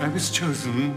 I was chosen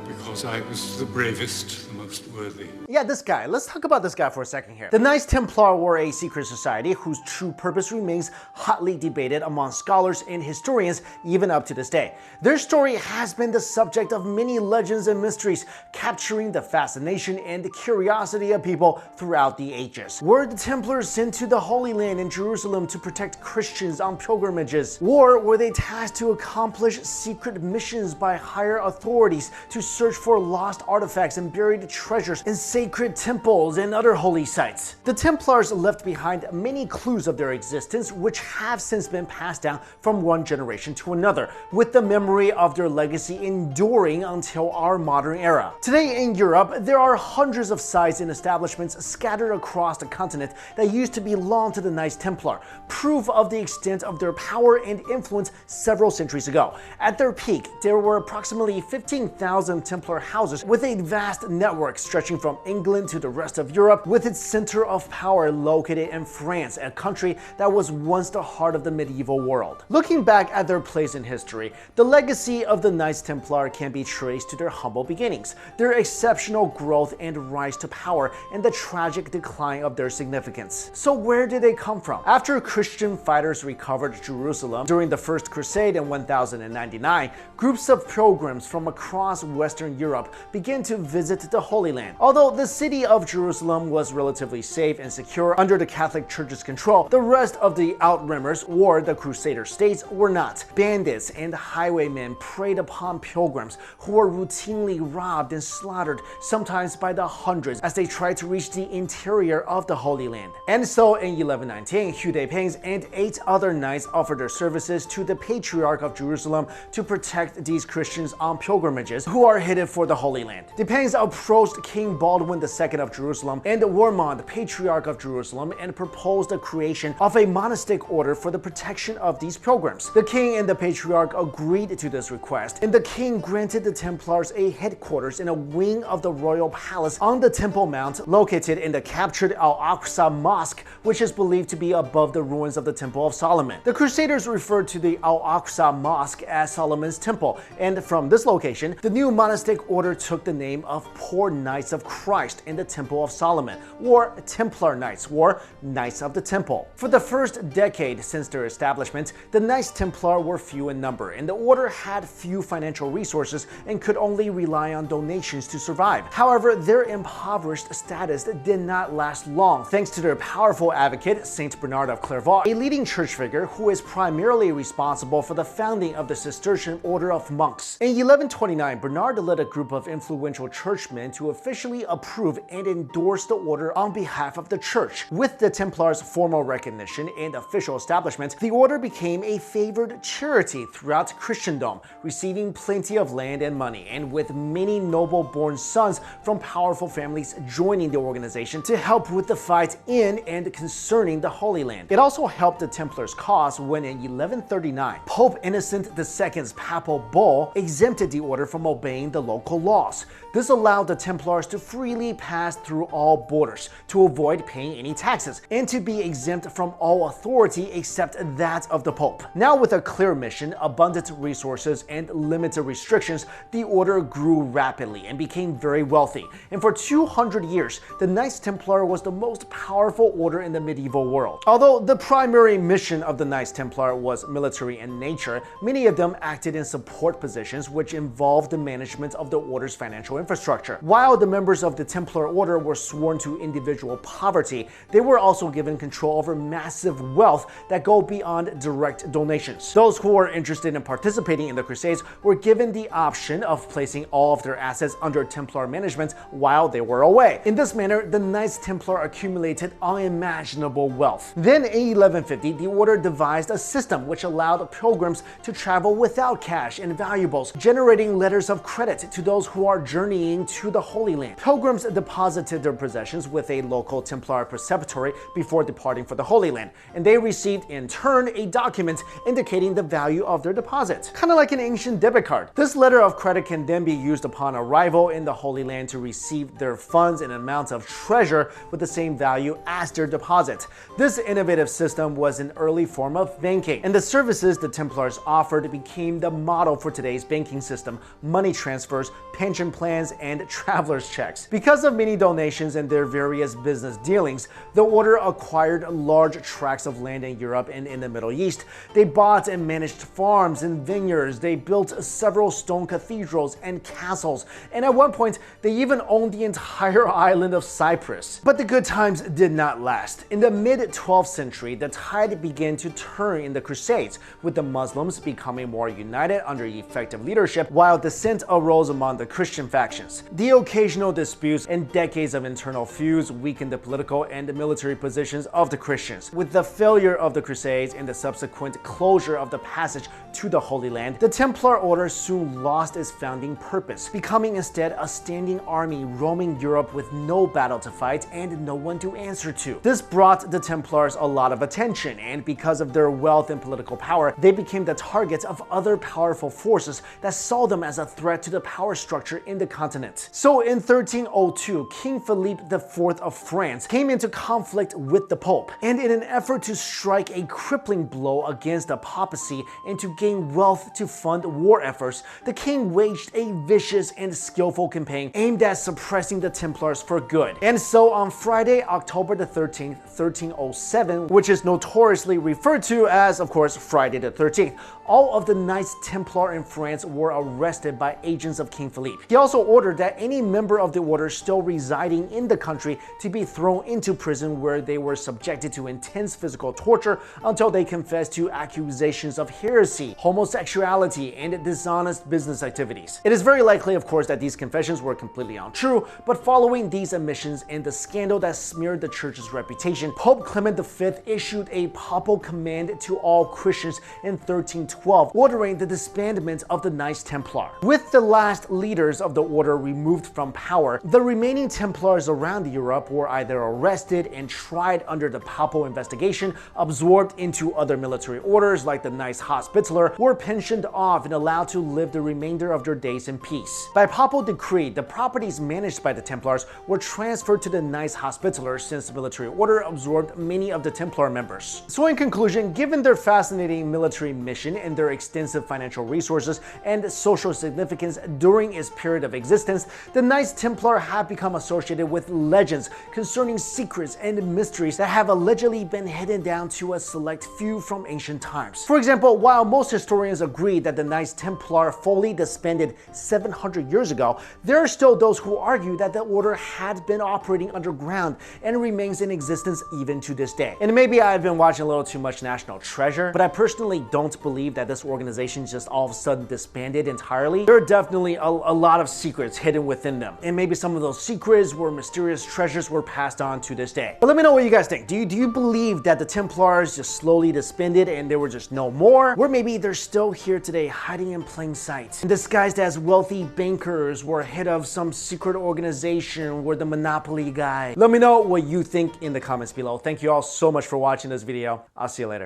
because I was the bravest, the most worthy. Yeah, this guy. Let's talk about this guy for a second here. The Knights Templar were a secret society whose true purpose remains hotly debated among scholars and historians even up to this day. Their story has been the subject of many legends and mysteries, capturing the fascination and the curiosity of people throughout the ages. Were the Templars sent to the Holy Land in Jerusalem to protect Christians on pilgrimages? Or were they tasked to accomplish secret missions by higher authorities to search for lost artifacts and buried treasures in sacred temples and other holy sites? The Templars left behind many clues of their existence, which have since been passed down from one generation to another, with the memory of their legacy enduring until our modern era. Today in Europe, there are hundreds of sites and establishments scattered across the continent that used to belong to the Knights Templar, proof of the extent of their power and influence several centuries ago. At their peak, there were approximately 15,000 Templar houses, with a vast network stretching from England to the rest of Europe, with its center of power located in France, a country that was once the heart of the medieval world. Looking back at their place in history, the legacy of the Knights Templar can be traced to their humble beginnings, their exceptional growth and rise to power, and the tragic decline of their significance. So where did they come from? After Christian fighters recovered Jerusalem during the First Crusade in 1099, groups of pilgrims from across Western Europe began to visit the Holy Land. Although the city of Jerusalem was relatively safe and secure under the Catholic Church's control, the rest of the Outrimers, or the Crusader states, were not. Bandits and highwaymen preyed upon pilgrims, who were routinely robbed and slaughtered, sometimes by the hundreds, as they tried to reach the interior of the Holy Land. And so in 1119, Hugh Pangs and 8 other knights offered their services to the Patriarch of Jerusalem to protect these Christians on pilgrimages who are headed for the Holy Land. The Pangs approached King Baldwin II of Jerusalem and Warmond, Patriarch of Jerusalem, and proposed the creation of a monastic order for the protection of these pilgrims. The king and the Patriarch agreed to this request, and the king granted the Templars a headquarters in a wing of the royal palace on the Temple Mount, located in the captured Al-Aqsa Mosque, which is believed to be above the ruins of the Temple of Solomon. The Crusaders referred to the Al-Aqsa Mosque as Solomon's Temple, and from this location, the new monastic order took the name of Poor Knights of Christ in the Temple of Solomon, or Templar Knights, or Knights of the Temple. For the first decade since their establishment, the Knights Templar were few in number, and the order had few financial resources and could only rely on donations to survive. However, their impoverished status did not last long, thanks to their powerful advocate, Saint Bernard of Clairvaux, a leading church figure who is primarily responsible for the founding of the Cistercian Order of Monks. In 1129, Bernard led a group of influential churchmen to officially approve and endorse the order on behalf of the church. With the Templars' formal recognition and official establishment, the order became a favored charity throughout Christendom, receiving plenty of land and money, and with many noble-born sons from powerful families joining the organization to help with the fight in and concerning the Holy Land. It also helped the Templars' cause when in 1139, Pope Innocent II's papal bull exempted the order from obeying the local laws. This allowed the Templars to freely pass through all borders, to avoid paying any taxes, and to be exempt from all authority except that of the Pope. Now with a clear mission, abundant resources, and limited restrictions, the order grew rapidly and became very wealthy. And for 200 years, the Knights Templar was the most powerful order in the medieval world. Although the primary mission of the Knights Templar was military in nature, many of them acted in support positions which involved the management of the order's financial infrastructure. While the members of the Templar Order were sworn to individual poverty, they were also given control over massive wealth that go beyond direct donations. Those who were interested in participating in the Crusades were given the option of placing all of their assets under Templar management while they were away. In this manner, the Knights Templar accumulated unimaginable wealth. Then in 1150, the order devised a system which allowed pilgrims to travel without cash and valuables, generating letters of credit debt to those who are journeying to the Holy Land. Pilgrims deposited their possessions with a local Templar preceptory before departing for the Holy Land, and they received in turn a document indicating the value of their deposit, kind of like an ancient debit card. This letter of credit can then be used upon arrival in the Holy Land to receive their funds in amounts of treasure with the same value as their deposit. This innovative system was an early form of banking, and the services the Templars offered became the model for today's banking system: money transfers, pension plans, and traveler's checks. Because of many donations and their various business dealings, the order acquired large tracts of land in Europe and in the Middle East. They bought and managed farms and vineyards. They built several stone cathedrals and castles, and at one point they even owned the entire island of Cyprus. But the good times did not last. In the mid-12th century, the tide began to turn in the Crusades, with the Muslims becoming more united under effective leadership, while dissent arose among the Christian factions. The occasional disputes and decades of internal feuds weakened the political and military positions of the Christians. With the failure of the Crusades and the subsequent closure of the passage to the Holy Land, the Templar Order soon lost its founding purpose, becoming instead a standing army roaming Europe with no battle to fight and no one to answer to. This brought the Templars a lot of attention, and because of their wealth and political power, they became the target of other powerful forces that saw them as a threat to the power structure in the continent. So in 1302, King Philippe IV of France came into conflict with the Pope, and in an effort to strike a crippling blow against the papacy and to gain wealth to fund war efforts, the king waged a vicious and skillful campaign aimed at suppressing the Templars for good. And so on Friday, October the 13th, 1307, which is notoriously referred to as, of course, Friday the 13th, all of the Knights Templar in France were arrested by agents of King Philippe. He also ordered that any member of the order still residing in the country to be thrown into prison, where they were subjected to intense physical torture until they confessed to accusations of heresy, homosexuality, and dishonest business activities. It is very likely, of course, that these confessions were completely untrue, but following these admissions and the scandal that smeared the church's reputation, Pope Clement V issued a papal command to all Christians in 1312, ordering the disbandment of the Knights Templar. With the last leaders of the order removed from power, the remaining Templars around Europe were either arrested and tried under the papal investigation, absorbed into other military orders like the Knights Hospitaller, or pensioned off and allowed to live the remainder of their days in peace. By papal decree, the properties managed by the Templars were transferred to the Knights Hospitaller, since the military order absorbed many of the Templar members. So in conclusion, given their fascinating military mission and their extensive financial resources and social significance during its period of existence, the Knights Templar have become associated with legends concerning secrets and mysteries that have allegedly been hidden down to a select few from ancient times. For example, while most historians agree that the Knights Templar fully disbanded 700 years ago, there are still those who argue that the order had been operating underground and remains in existence even to this day. And maybe I've been watching a little too much National Treasure, but I personally don't believe that this organization just all of a sudden disbanded entirely. There are definitely a lot of secrets hidden within them, and maybe some of those secrets or mysterious treasures were passed on to this day. But let me know what you guys think. Do you believe that the Templars just slowly disbanded and there were just no more? Or maybe they're still here today, hiding in plain sight, and disguised as wealthy bankers, or head of some secret organization, or the Monopoly guy? Let me know what you think in the comments below. Thank you all so much for watching this video. I'll see you later.